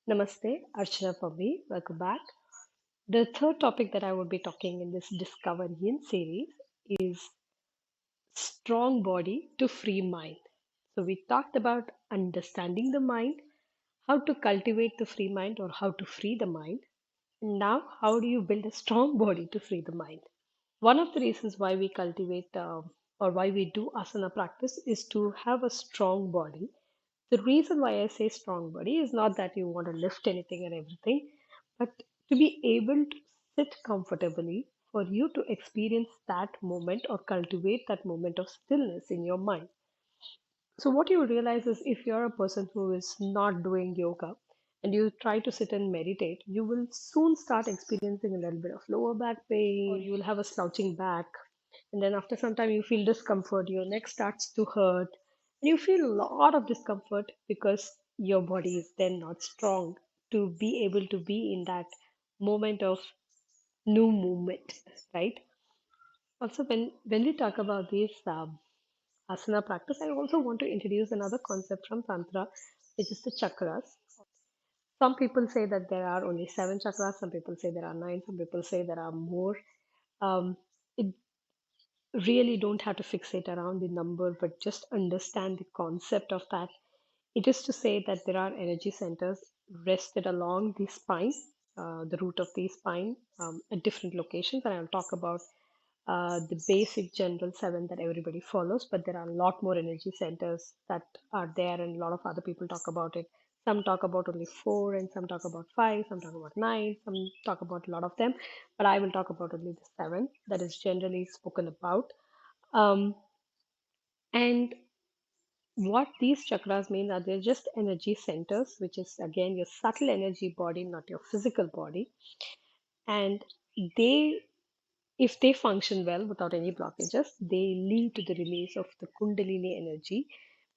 Namaste, Archana Pambi. Welcome back. The third topic that I would be talking in this Discover Yin series is strong body to free mind. So, we talked about understanding the mind, how to cultivate the free mind or how to free the mind. And now, how do you build a strong body to free the mind? One of the reasons why we cultivate or why we do asana practice is to have a strong body. The reason why I say strong body is not that you want to lift anything and everything, but to be able to sit comfortably for you to experience that moment or cultivate that moment of stillness in your mind. So, what you realize is if you're a person who is not doing yoga and you try to sit and meditate, you will soon start experiencing a little bit of lower back pain, or you will have a slouching back. And then after some time, you feel discomfort, your neck starts to hurt, and you feel a lot of discomfort because your body is then not strong to be able to be in that moment of new movement, right? Also, when we talk about these asana practice, I also want to introduce another concept from Tantra, which is the chakras. Some people say that there are only seven chakras, some people say there are nine, some people say there are more. It really don't have to fixate around the number, but just understand the concept of that. It is to say that there are energy centers rested along the spine, the root of the spine, at different locations, and I'll talk about the basic general seven that everybody follows, but there are a lot more energy centers that are there, and a lot of other people talk about it. Some talk about only four, and some talk about five, some talk about nine, some talk about a lot of them, but I will talk about only the seven that is generally spoken about. Um, and what these chakras mean are they're just energy centers, which is again your subtle energy body, not your physical body. And they if they function well without any blockages, they lead to the release of the Kundalini energy,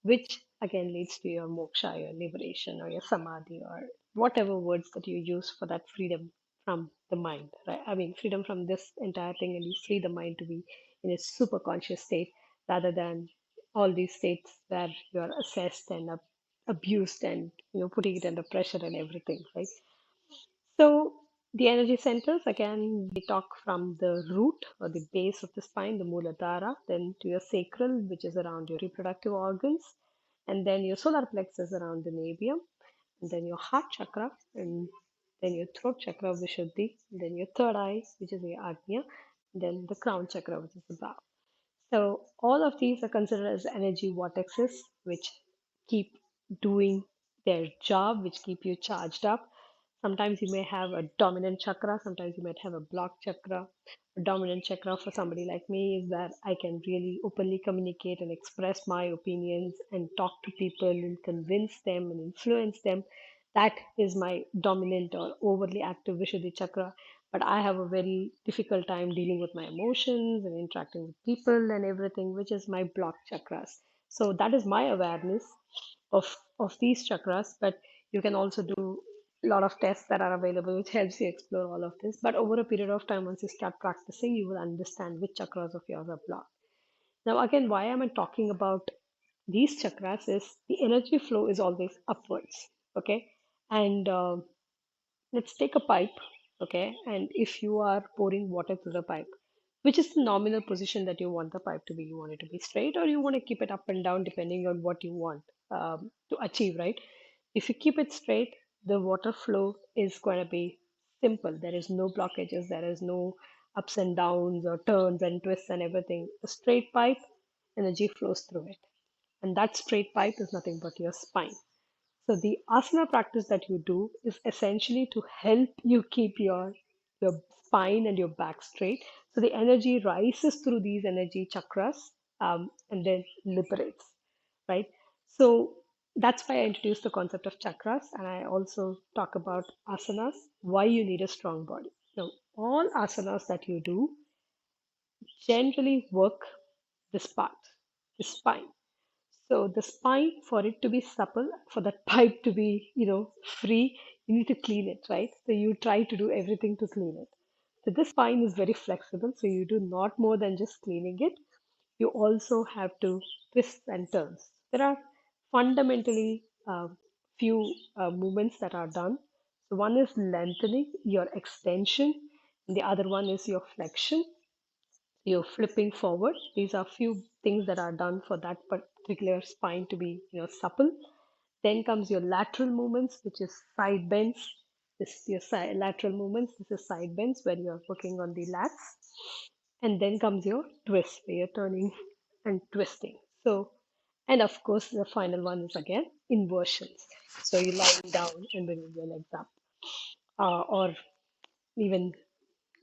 which again leads to your moksha, your liberation, or your samadhi, or whatever words that you use for that freedom from the mind, right? I mean, freedom from this entire thing, and you free the mind to be in a super conscious state rather than all these states where you are assessed and abused and putting it under pressure and everything, right? So the energy centers, again, we talk from the root or the base of the spine, the Muladhara, then to your sacral, which is around your reproductive organs, and then your solar plexus around the navium, and then your heart chakra, and then your throat chakra, Vishuddhi, then your third eye, which is your Agnya, and then the crown chakra, which is the brow. So all of these are considered as energy vortexes, which keep doing their job, which keep you charged up. Sometimes you may have a dominant chakra, sometimes you might have a blocked chakra. A dominant chakra for somebody like me is that I can really openly communicate and express my opinions and talk to people and convince them and influence them. That is my dominant or overly active Vishuddhi chakra. But I have a very difficult time dealing with my emotions and interacting with people and everything, which is my blocked chakras. So that is my awareness of these chakras. But you can also do a lot of tests that are available, which helps you explore all of this. But over a period of time, once you start practicing, you will understand which chakras of yours are blocked. Now, again, why am I talking about these chakras? Is the energy flow is always upwards, okay? And let's take a pipe, okay? And if you are pouring water through the pipe, which is the nominal position that you want the pipe to be? You want it to be straight, or you want to keep it up and down depending on what you want to achieve, right? If you keep it straight, the water flow is going to be simple. There is no blockages, there is no ups and downs or turns and twists and everything. A straight pipe, energy flows through it. And that straight pipe is nothing but your spine. So the asana practice that you do is essentially to help you keep your spine and your back straight. So the energy rises through these energy chakras and then liberates, right? So that's why I introduced the concept of chakras, and I also talk about asanas, why you need a strong body. Now, all asanas that you do generally work this part, the spine. So the spine, for it to be supple, for that pipe to be, free, you need to clean it, right? So you try to do everything to clean it. So this spine is very flexible, so you do not more than just cleaning it. You also have to twist and turns. There are fundamentally few movements that are done. So one is lengthening, your extension, and the other one is your flexion, you're flipping forward. These are few things that are done for that particular spine to be, supple. Then comes your lateral movements, which is side bends. This is your lateral movements. This is side bends where you are working on the lats. And then comes your twist, where you're turning and twisting. So, and of course, the final one is again inversions. So you're lying down and bringing your legs up, or even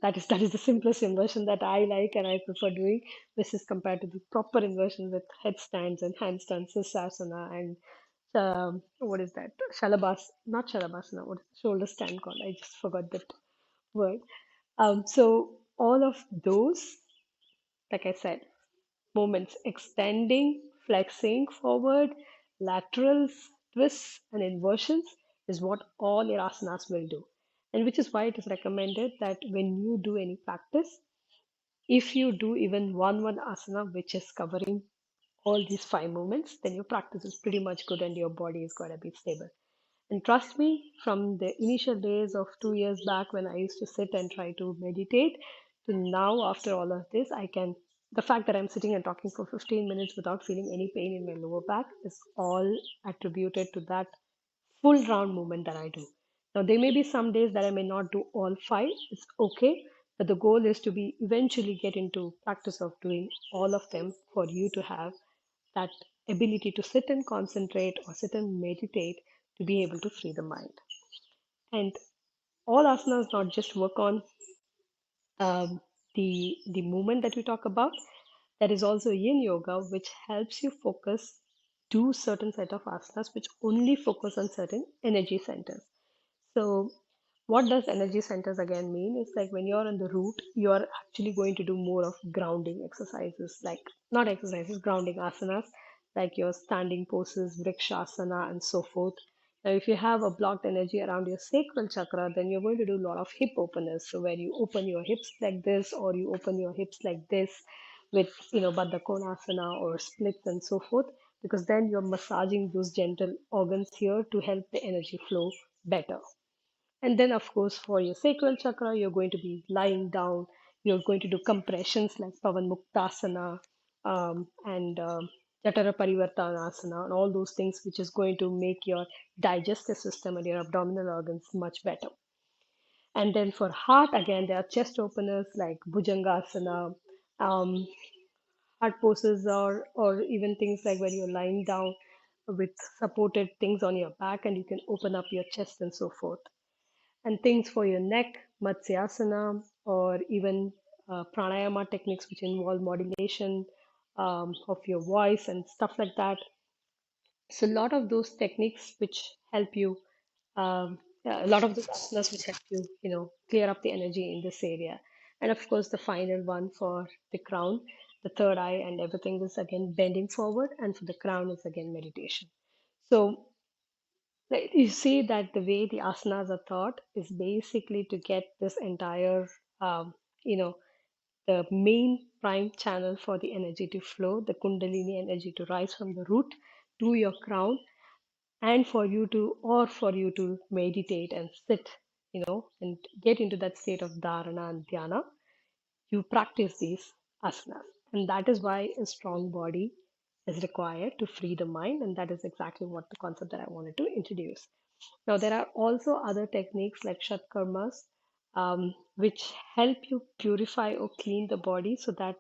that is the simplest inversion that I like and I prefer doing. This is compared to the proper inversion with headstands and handstands, sirsasana, and what is that? Shalabas, not Shalabasana. What is the shoulder stand called? I just forgot that word. So all of those, like I said, movements extending, flexing forward, laterals, twists, and inversions is what all your asanas will do. And which is why it is recommended that when you do any practice, if you do even one asana which is covering all these five movements, then your practice is pretty much good and your body is going to be stable. And trust me, from the initial days of 2 years back when I used to sit and try to meditate to now, after all of this, the fact that I'm sitting and talking for 15 minutes without feeling any pain in my lower back is all attributed to that full round movement that I do. Now, there may be some days that I may not do all five. It's okay. But the goal is to be eventually get into practice of doing all of them for you to have that ability to sit and concentrate or sit and meditate to be able to free the mind. And all asanas not just work on um, the movement that we talk about. There is also yin yoga, which helps you focus, do certain set of asanas which only focus on certain energy centers. So, what does energy centers again mean? It's like when you're on the route, you're actually going to do more of grounding exercises, like not exercises, grounding asanas, like your standing poses, vrikshasana, and so forth. Now, if you have a blocked energy around your sacral chakra, then you're going to do a lot of hip openers. So, where you open your hips like this, or you open your hips like this with, Baddha Konasana or splits and so forth, because then you're massaging those gentle organs here to help the energy flow better. And then, of course, for your sacral chakra, you're going to be lying down. You're going to do compressions like Pavan Muktasana and Jatara Parivartanasana and all those things, which is going to make your digestive system and your abdominal organs much better. And then for heart, again, there are chest openers like Bhujangasana, um, heart poses, or even things like when you're lying down with supported things on your back and you can open up your chest and so forth, and things for your neck, Matsyasana, or even pranayama techniques which involve modulation of your voice and stuff like that. So, a lot of those techniques which help you, a lot of those asanas which help you, clear up the energy in this area. And of course, the final one for the crown, the third eye, and everything is again bending forward, and for the crown is again meditation. So, like, you see that the way the asanas are taught is basically to get this entire, um, you know, the main prime channel for the energy to flow, the Kundalini energy to rise from the root to your crown, and for you to meditate and sit, and get into that state of dharana and dhyana. You practice these asanas, and that is why a strong body is required to free the mind, and that is exactly what the concept that I wanted to introduce. Now, there are also other techniques like Shatkarmas, which help you purify or clean the body so that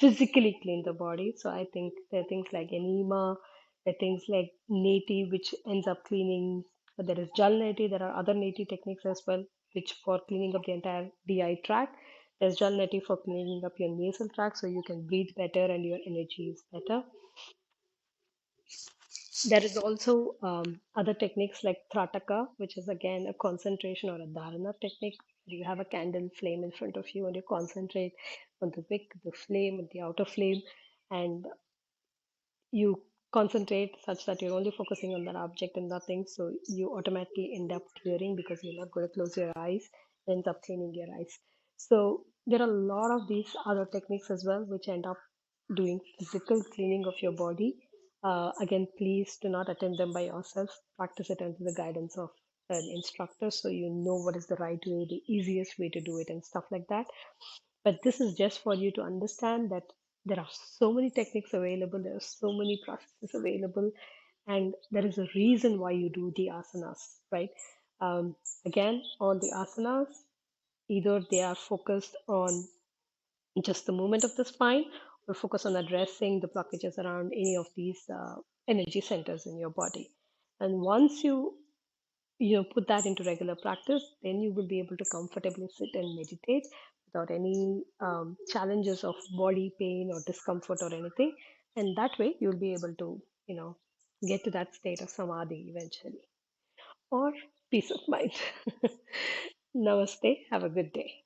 physically clean the body. So, I think there are things like enema, there are things like neti, which ends up cleaning. There is Jal neti, there are other neti techniques as well, which for cleaning up the entire DI tract. There's Jal neti for cleaning up your nasal tract so you can breathe better and your energy is better. There is also other techniques like Trataka, which is again a concentration or a dharana technique. You have a candle flame in front of you and you concentrate on the wick, the flame, and the outer flame, and you concentrate such that you're only focusing on that object and nothing. So you automatically end up clearing because you're not going to close your eyes, ends up cleaning your eyes. So there are a lot of these other techniques as well, which end up doing physical cleaning of your body, Again, please do not attempt them by yourself. Practice it under the guidance of an instructor so you know what is the right way, the easiest way to do it, and stuff like that. But this is just for you to understand that there are so many techniques available, there are so many processes available, and there is a reason why you do the asanas, right? Um, Again, all the asanas, either they are focused on just the movement of the spine or focus on addressing the blockages around any of these energy centers in your body. And once you put that into regular practice, then you will be able to comfortably sit and meditate without any challenges of body pain or discomfort or anything. And that way you'll be able to get to that state of samadhi eventually, or peace of mind. Namaste, have a good day.